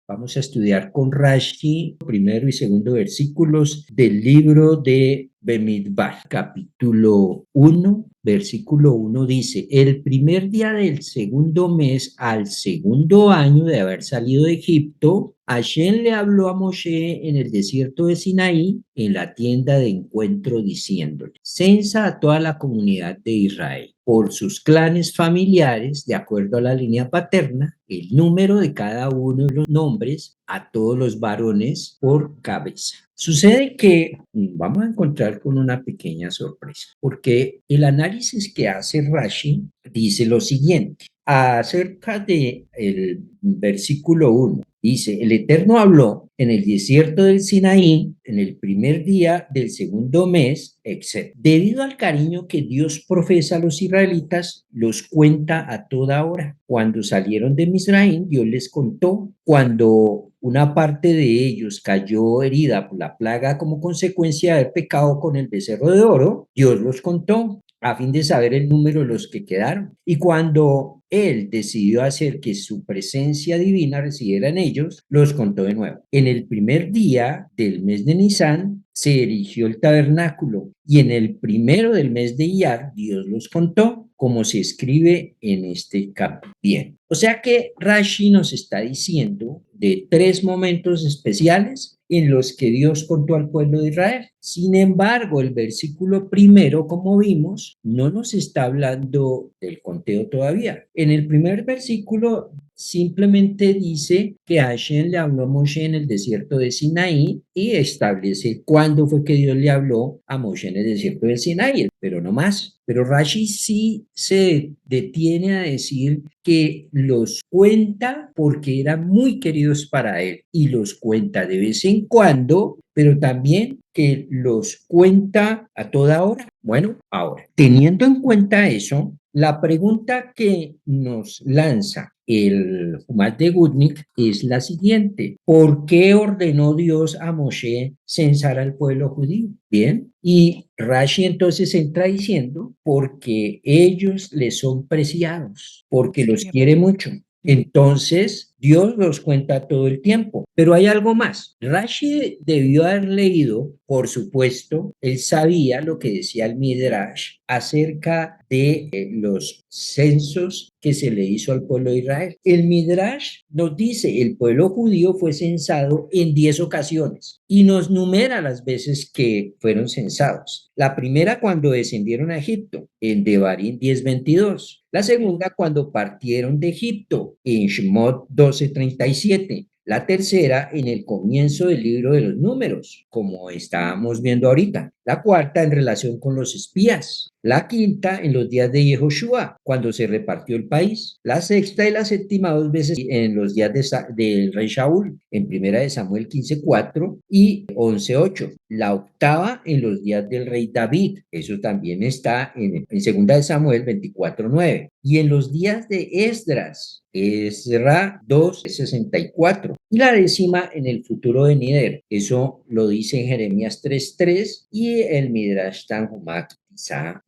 Vamos a estudiar con Rashi primero y segundo versículos del libro de Bemidbar, capítulo 1, versículo 1 dice: el primer día del segundo mes, al segundo año de haber salido de Egipto, Hashem le habló a Moshe en el desierto de Sinaí, en la tienda de encuentro, diciéndole: censa a toda la comunidad de Israel por sus clanes familiares, de acuerdo a la línea paterna, el número de cada uno de los nombres, a todos los varones por cabeza. Sucede que vamos a encontrar con una pequeña sorpresa, porque el análisis que hace Rashi dice lo siguiente acerca del versículo 1. Dice: el Eterno habló en el desierto del Sinaí, en el primer día del segundo mes, etc. Debido al cariño que Dios profesa a los israelitas, los cuenta a toda hora. Cuando salieron de Misraim, Dios les contó. Cuando una parte de ellos cayó herida por la plaga como consecuencia de haber pecado con el becerro de oro, Dios los contó a fin de saber el número de los que quedaron. Y cuando él decidió hacer que su presencia divina residiera en ellos, los contó de nuevo. En el primer día del mes de Nisan se erigió el tabernáculo, y en el primero del mes de Iyar Dios los contó, como se escribe en este capítulo. Bien, o sea que Rashi nos está diciendo de 3 momentos especiales en los que Dios contó al pueblo de Israel. Sin embargo, el versículo primero, como vimos, no nos está hablando del conteo todavía. En el primer versículo simplemente dice que Hashem le habló a Moshe en el desierto de Sinaí y establece cuándo fue que Dios le habló a Moshe en el desierto de Sinaí, pero no más. Pero Rashi sí se detiene a decir que los cuenta porque eran muy queridos para él y los cuenta de vez en cuando, pero también que los cuenta a toda hora. Bueno, ahora, teniendo en cuenta eso, la pregunta que nos lanza el Humad de Gutnick es la siguiente: ¿por qué ordenó Dios a Moshe censar al pueblo judío? Bien, y Rashi entonces entra diciendo: porque ellos le son preciados, porque los quiere mucho. Entonces, Dios los cuenta todo el tiempo. Pero hay algo más. Rashi debió haber leído, por supuesto, él sabía lo que decía el Midrash acerca de los censos que se le hizo al pueblo de Israel. El Midrash nos dice: el pueblo judío fue censado en 10 ocasiones y nos numera las veces que fueron censados. La primera cuando descendieron a Egipto, en Devarim 10:22. La segunda cuando partieron de Egipto, en Shemot 12:37. La tercera en el comienzo del libro de los números, como estábamos viendo ahorita. La cuarta en relación con los espías. La quinta en los días de Yehoshua, cuando se repartió el país. La sexta y la séptima 2 veces en los días del rey Shaul, en primera de Samuel 15:4 y 11:8. La octava en los días del rey David, eso también está en segunda de Samuel 24:9. Y en los días de Esdras, Esra 2:64. Y la décima en el futuro venidero, eso lo dice en Jeremías 3:3 y el Midrash Tanhumá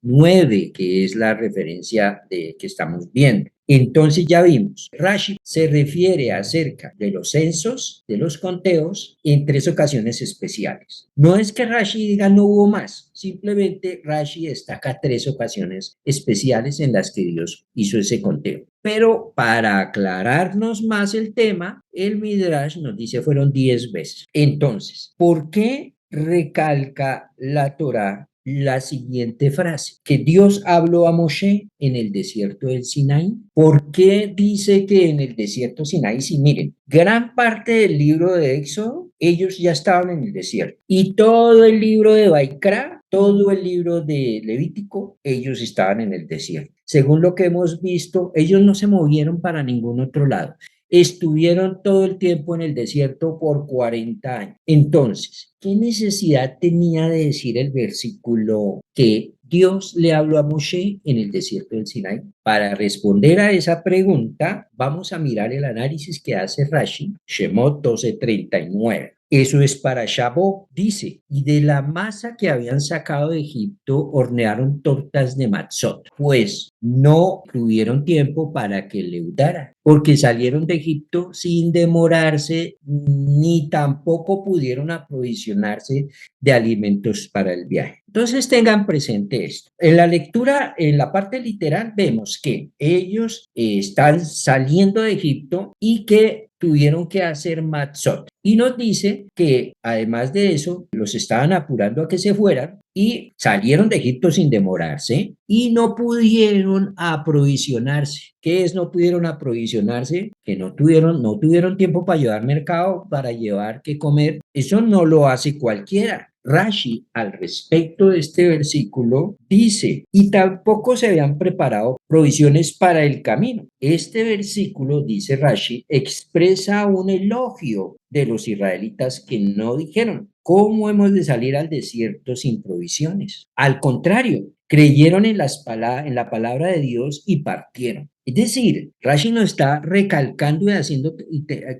9, que es la referencia que estamos viendo. Entonces ya vimos, Rashi se refiere acerca de los censos, de los conteos, en 3 ocasiones especiales. No es que Rashi diga no hubo más, simplemente Rashi destaca 3 ocasiones especiales en las que Dios hizo ese conteo. Pero para aclararnos más el tema, el Midrash nos dice fueron 10 veces. Entonces, ¿por qué recalca la Torá la siguiente frase? Que Dios habló a Moshe en el desierto del Sinaí. ¿Por qué dice que en el desierto Sinaí? Sí, miren, gran parte del libro de Éxodo, ellos ya estaban en el desierto. Y todo el libro de Baikra, todo el libro de Levítico, ellos estaban en el desierto. Según lo que hemos visto, ellos no se movieron para ningún otro lado. Estuvieron todo el tiempo en el desierto por 40 años. Entonces, ¿qué necesidad tenía de decir el versículo que Dios le habló a Moshe en el desierto del Sinaí? Para responder a esa pregunta, vamos a mirar el análisis que hace Rashi, Shemot 12:39. Eso es para Shabbat, dice, y de la masa que habían sacado de Egipto hornearon tortas de matzot, pues no tuvieron tiempo para que leudara, porque salieron de Egipto sin demorarse, ni tampoco pudieron aprovisionarse de alimentos para el viaje. Entonces tengan presente esto. En la lectura, en la parte literal, vemos que ellos están saliendo de Egipto y que tuvieron que hacer matzot. Y nos dice que además de eso, los estaban apurando a que se fueran y salieron de Egipto sin demorarse y no pudieron aprovisionarse. ¿Qué es no pudieron aprovisionarse? Que no tuvieron tiempo para llevar mercado, para llevar qué comer. Eso no lo hace cualquiera. Rashi, al respecto de este versículo, dice, y tampoco se habían preparado provisiones para el camino. Este versículo, dice Rashi, expresa un elogio de los israelitas que no dijeron, ¿cómo hemos de salir al desierto sin provisiones? Al contrario, creyeron en la palabra de Dios y partieron. Es decir, Rashi nos está recalcando y haciendo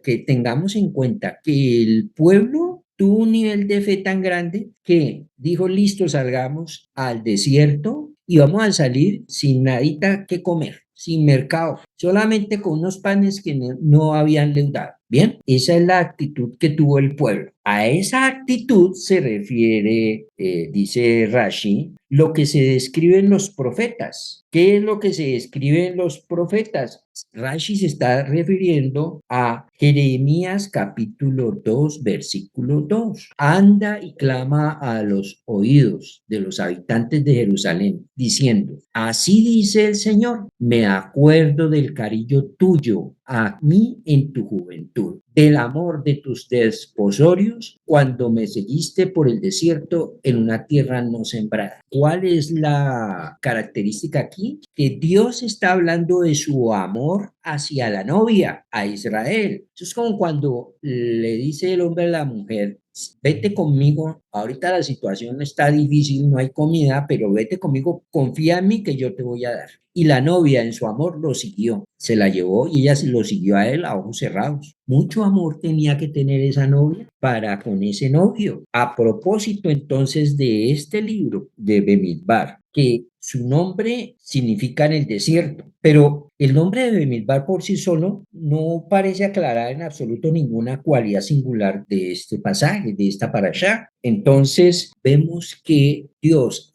que tengamos en cuenta que el pueblo tuvo un nivel de fe tan grande que dijo, listo, salgamos al desierto y vamos a salir sin nadita que comer, sin mercado, solamente con unos panes que no habían leudado. Bien, esa es la actitud que tuvo el pueblo. A esa actitud se refiere, dice Rashi, lo que se describe en los profetas. ¿Qué es lo que se describe en los profetas? Rashi se está refiriendo a Jeremías capítulo 2, versículo 2. Anda y clama a los oídos de los habitantes de Jerusalén, diciendo, así dice el Señor, me acuerdo del cariño tuyo a mí en tu juventud, del amor de tus desposorios cuando me seguiste por el desierto en una tierra no sembrada. ¿Cuál es la característica aquí? Que Dios está hablando de su amor hacia la novia, a Israel. Eso es como cuando le dice el hombre a la mujer, vete conmigo, ahorita la situación está difícil, no hay comida, pero vete conmigo, confía en mí que yo te voy a dar. Y la novia en su amor lo siguió, se la llevó y ella lo siguió a él a ojos cerrados. Mucho amor tenía que tener esa novia para con ese novio. A propósito entonces de este libro de Bemidbar, que su nombre significa en el desierto, pero el nombre de Bemidbar por sí solo no parece aclarar en absoluto ninguna cualidad singular de este pasaje, de esta parashá. Entonces vemos que Dios,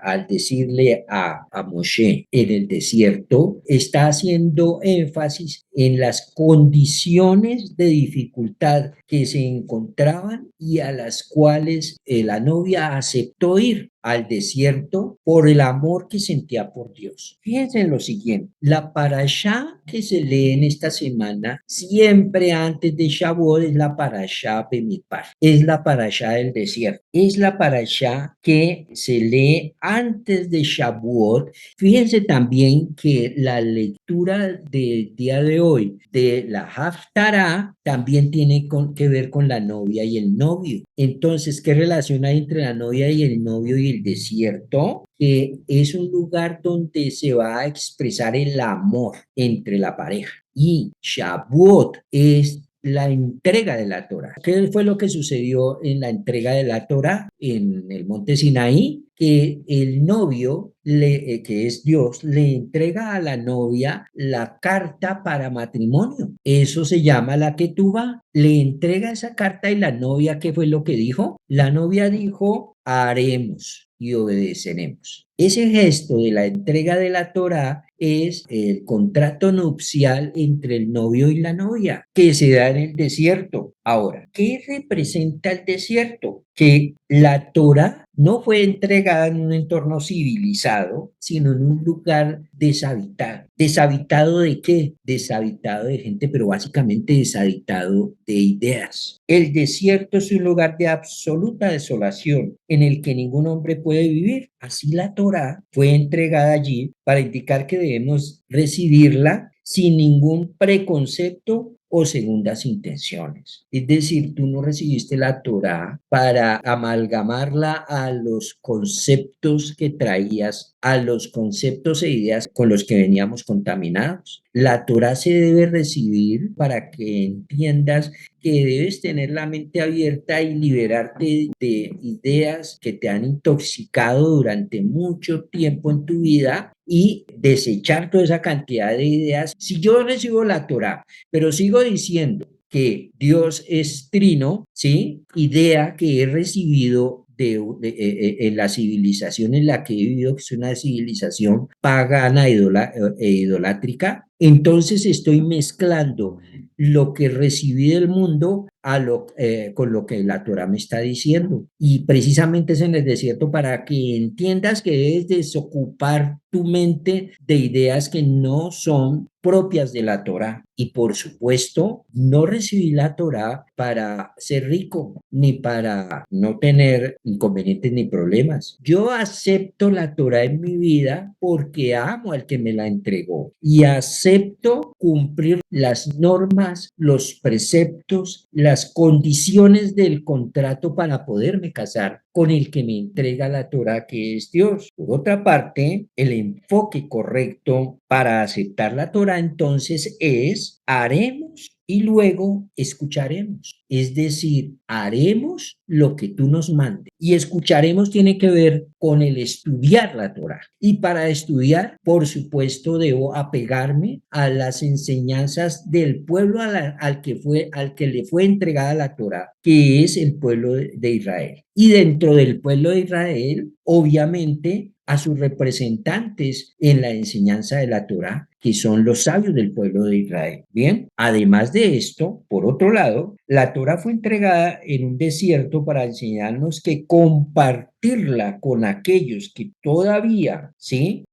al decirle a Moshe en el desierto, está haciendo énfasis en las condiciones de dificultad que se encontraban y a las cuales la novia aceptó ir al desierto por el amor que sentía por Dios. Fíjense en lo siguiente, la parashá que se lee en esta semana, siempre antes de Shavuot, es la parashá Bemidbar, es la parashá del desierto, es la parashá que se lee antes de Shavuot. Fíjense también que la lectura del día de hoy de la Haftará también tiene que ver con la novia y el novio. Entonces, ¿qué relación hay entre la novia y el novio y el desierto? Que es un lugar donde se va a expresar el amor entre la pareja. Y Shavuot es la entrega de la Torá. ¿Qué fue lo que sucedió en la entrega de la Torá en el monte Sinaí? Que el novio, que es Dios, le entrega a la novia la carta para matrimonio. Eso se llama la ketubá. Le entrega esa carta y la novia, ¿qué fue lo que dijo? La novia dijo, haremos y obedeceremos. Ese gesto de la entrega de la Torá es el contrato nupcial entre el novio y la novia que se da en el desierto. Ahora, ¿qué representa el desierto? Que la Torá no fue entregada en un entorno civilizado, sino en un lugar deshabitado. ¿Deshabitado de qué? Deshabitado de gente, pero básicamente deshabitado de ideas. El desierto es un lugar de absoluta desolación en el que ningún hombre puede vivir. Así la Torá fue entregada allí para indicar que debemos recibirla sin ningún preconcepto o segundas intenciones. Es decir, tú no recibiste la Torá para amalgamarla a los conceptos que traías, a los conceptos e ideas con los que veníamos contaminados. La Torá se debe recibir para que entiendas que debes tener la mente abierta y liberarte de ideas que te han intoxicado durante mucho tiempo en tu vida y desechar toda esa cantidad de ideas. Si yo recibo la Torá, pero sigo diciendo que Dios es trino, ¿sí? Idea que he recibido en la civilización en la que he vivido, que es una civilización pagana e idolátrica, entonces estoy mezclando lo que recibí del mundo con lo que la Torah me está diciendo. Y precisamente es en el desierto para que entiendas que debes desocupar tu mente de ideas que no son propias de la Torah. Y por supuesto, no recibí la Torah para ser rico, ni para no tener inconvenientes ni problemas. Yo acepto la Torah en mi vida porque amo al que me la entregó y acepto cumplir las normas, los preceptos, las condiciones del contrato para poderme casar con el que me entrega la Torah, que es Dios. Por otra parte, el enfoque correcto para aceptar la Torah entonces es haremos y luego escucharemos. Es decir, haremos lo que tú nos mandes y escucharemos tiene que ver con el estudiar la Torah. Y para estudiar, por supuesto, debo apegarme a las enseñanzas del pueblo al que le fue entregada la Torah, que es el pueblo de Israel. Y dentro del pueblo de Israel, obviamente, a sus representantes en la enseñanza de la Torá, que son los sabios del pueblo de Israel. Bien, además de esto, por otro lado, la Torá fue entregada en un desierto para enseñarnos que compartirla con aquellos que todavía se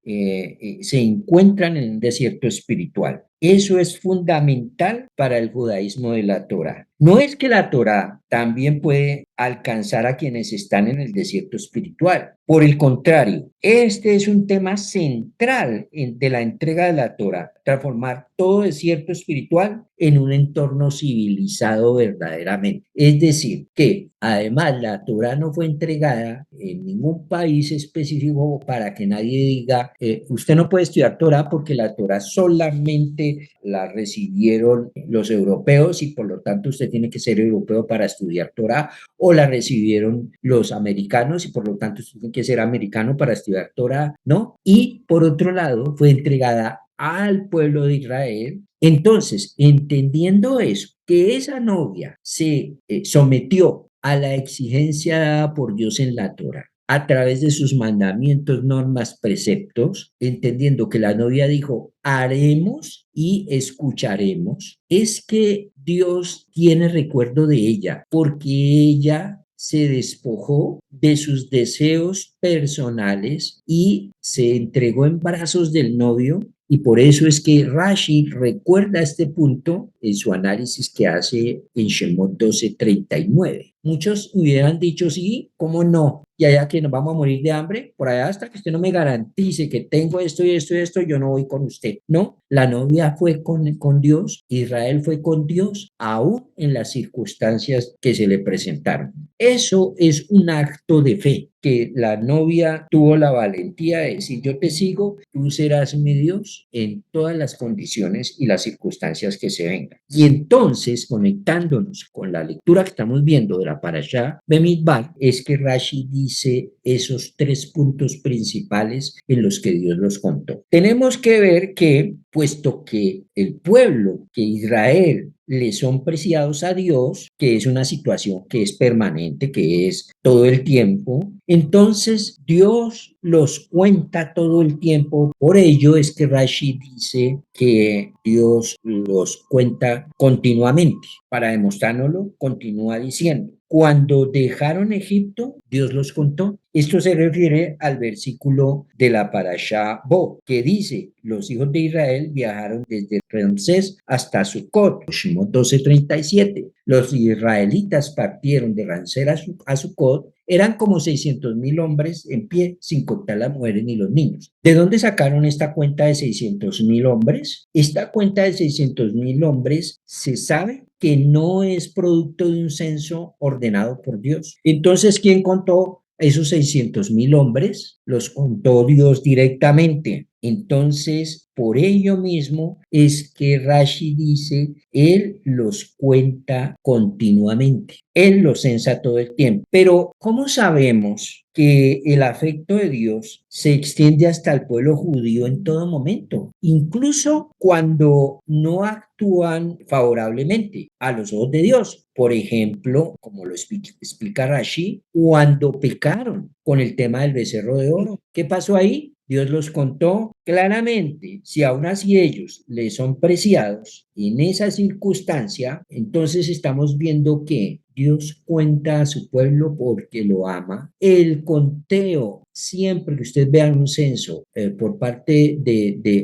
encuentran en un desierto espiritual. Eso es fundamental para el judaísmo de la Torá. No es que la Torá también puede alcanzar a quienes están en el desierto espiritual. Por el contrario, este es un tema central de la entrega de la Torá, transformar todo desierto espiritual en un entorno civilizado verdaderamente. Es decir, que además la Torá no fue entregada en ningún país específico para que nadie diga, usted no puede estudiar Torá porque la Torá solamente la recibieron los europeos y por lo tanto usted tiene que ser europeo para estudiar Torá, o la recibieron los americanos y por lo tanto usted tiene que ser americano para estudiar Torá, ¿no? Y por otro lado, fue entregada al pueblo de Israel. Entonces, entendiendo eso, que esa novia se sometió a la exigencia dada por Dios en la Torá, a través de sus mandamientos, normas, preceptos, entendiendo que la novia dijo, haremos y escucharemos, es que Dios tiene recuerdo de ella, porque ella se despojó de sus deseos personales y se entregó en brazos del novio. Y por eso es que Rashi recuerda este punto en su análisis que hace en Shemot 12:39. Muchos hubieran dicho, sí, ¿cómo no? Y allá que nos vamos a morir de hambre, por allá hasta que usted no me garantice que tengo esto y esto y esto, yo no voy con usted. No, la novia fue con Dios, Israel fue con Dios, aún en las circunstancias que se le presentaron. Eso es un acto de fe, que la novia tuvo la valentía de decir, yo te sigo, tú serás mi Dios en todas las condiciones y las circunstancias que se vengan. Y entonces, conectándonos con la lectura que estamos viendo de la Parashá Bemidbar, es que Rashi dice esos 3 puntos principales en los que Dios los contó. Tenemos que ver que, puesto que el pueblo, que Israel, le son preciados a Dios, que es una situación que es permanente, que es todo el tiempo, entonces Dios los cuenta todo el tiempo. Por ello es que Rashi dice que Dios los cuenta continuamente. Para demostrárnoslo, continúa diciendo, cuando dejaron Egipto, Dios los contó. Esto se refiere al versículo de la Parashá Bo, que dice, los hijos de Israel viajaron desde Ramsés hasta Sucot, Shemot 12:37. Los israelitas partieron de Ramsés a Sucot, eran como 600.000 hombres en pie, sin contar las mujeres ni los niños. ¿De dónde sacaron esta cuenta de 600.000 hombres? Esta cuenta de 600.000 hombres se sabe que no es producto de un censo ordenado por Dios. Entonces, ¿quién contó esos 600.000 hombres? Los contó Dios directamente. Entonces, por ello mismo es que Rashi dice, Él los cuenta continuamente, Él los censa todo el tiempo. Pero, ¿cómo sabemos que el afecto de Dios se extiende hasta el pueblo judío en todo momento? Incluso cuando no actúan favorablemente a los ojos de Dios. Por ejemplo, como lo explica Rashi, cuando pecaron con el tema del becerro de oro. ¿Qué pasó ahí? Dios los contó claramente. Si aún así ellos les son preciados en esa circunstancia, entonces estamos viendo que Dios cuenta a su pueblo porque lo ama. El conteo, siempre que usted vea un censo por parte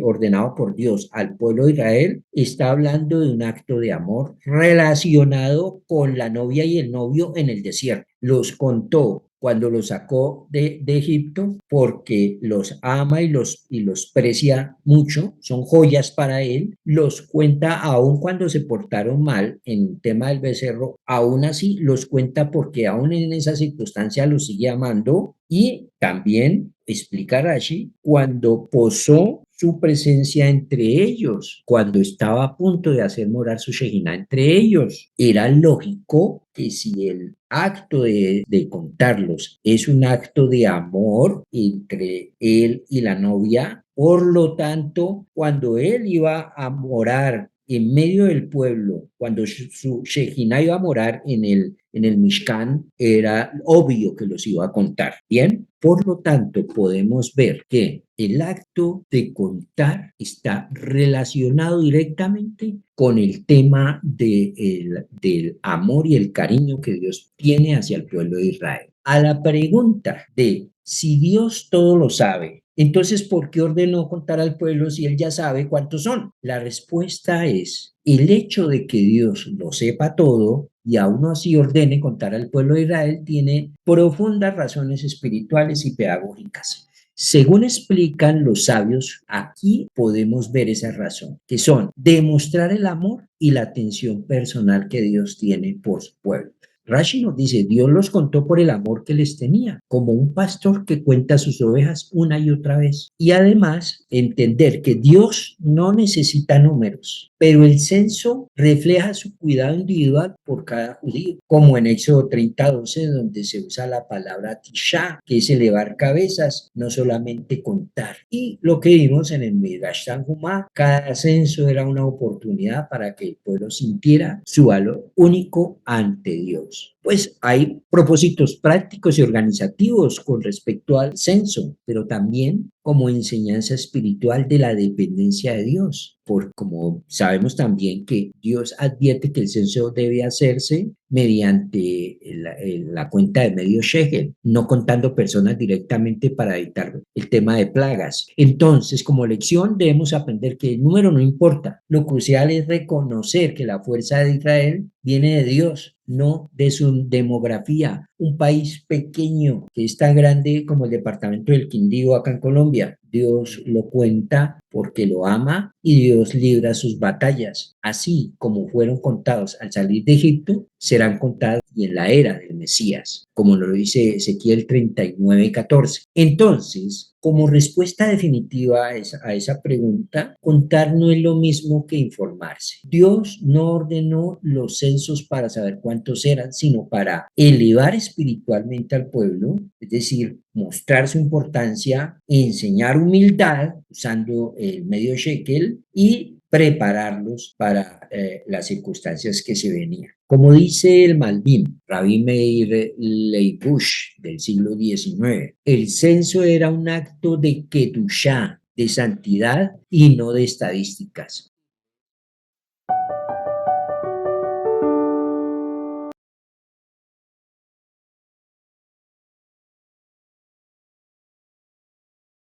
ordenado por Dios al pueblo de Israel, está hablando de un acto de amor relacionado con la novia y el novio en el desierto. Los contó cuando los sacó de Egipto porque los ama y los precia mucho, son joyas para él, los cuenta aún cuando se portaron mal en el tema del becerro, aún así los cuenta porque aún en esa circunstancia los sigue amando. Y también explica Rashi cuando posó su presencia entre ellos, cuando estaba a punto de hacer morar su Shejinah entre ellos. Era lógico que si el acto de contarlos es un acto de amor entre él y la novia, por lo tanto, cuando él iba a morar en medio del pueblo, cuando su Shejinah iba a morar en el Mishkan, era obvio que los iba a contar. Bien, por lo tanto, podemos ver que el acto de contar está relacionado directamente con el tema del amor y el cariño que Dios tiene hacia el pueblo de Israel. A la pregunta de si Dios todo lo sabe, entonces, ¿por qué ordenó contar al pueblo si él ya sabe cuántos son? La respuesta es el hecho de que Dios lo sepa todo y aún así ordene contar al pueblo de Israel tiene profundas razones espirituales y pedagógicas. Según explican los sabios, aquí podemos ver esa razón, que son demostrar el amor y la atención personal que Dios tiene por su pueblo. Rashi nos dice, Dios los contó por el amor que les tenía, como un pastor que cuenta sus ovejas una y otra vez. Y además, entender que Dios no necesita números, pero el censo refleja su cuidado individual por cada judío, como en Éxodo 30:12, donde se usa la palabra tisha, que es elevar cabezas, no solamente contar. Y lo que vimos en el Midrash Tanhumá, cada censo era una oportunidad para que el pueblo sintiera su valor único ante Dios. Pues hay propósitos prácticos y organizativos con respecto al censo, pero también como enseñanza espiritual de la dependencia de Dios, por como sabemos también que Dios advierte que el censo debe hacerse mediante la cuenta de medio shekel, no contando personas directamente para evitar el tema de plagas. Entonces, como lección debemos aprender que el número no importa, lo crucial es reconocer que la fuerza de Israel viene de Dios, no de su demografía. Un país pequeño que es tan grande como el departamento del Quindío acá en Colombia, Dios lo cuenta porque lo ama y Dios libra sus batallas. Así como fueron contados al salir de Egipto, serán contados y en la era del Mesías, como lo dice Ezequiel 39:14. Entonces, como respuesta definitiva a esa pregunta, contar no es lo mismo que informarse. Dios no ordenó los censos para saber cuántos eran, sino para elevar espiritualmente al pueblo, es decir, mostrar su importancia, enseñar humildad usando el medio shekel y prepararlos para las circunstancias que se venían. Como dice el Malbim, Rabbi Meir Leibush del siglo XIX, el censo era un acto de kedushá, de santidad y no de estadísticas.